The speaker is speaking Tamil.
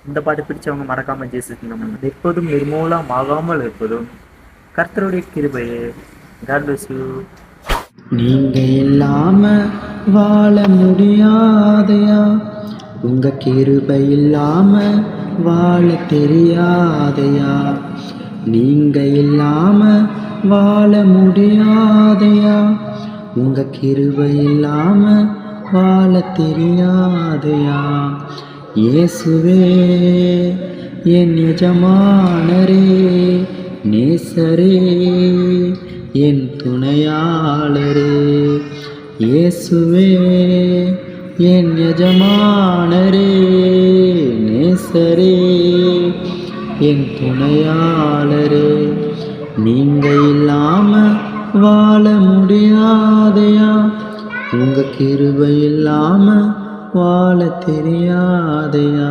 இந்த பாட்டு பிடிச்சவங்க மறக்காம ஜெயிச்சு நம்ம எப்போதும் நிர்மூலமாகாமல் இருப்பதும் கர்த்தருடைய கிருபையே. God bless you. நீங்க இல்லாம வாழ முடியாதையா, உங்க கிருபை இல்லாம வாழ தெரியாதையா. நீங்க இல்லாம வாழ முடியாதையா, உங்க கிருபை இல்லாம வாழ தெரியாதையா. இயேசுவே என் எஜமானரே, நேசரே என் துணையாளரே. இயேசுவே என் எஜமானரே, நேசரே என் துணையாளரே. நீங்க இல்லாம வாழ முடியாதையா, உங்க கிருபை இல்லாம வாழ தெரியாதையா.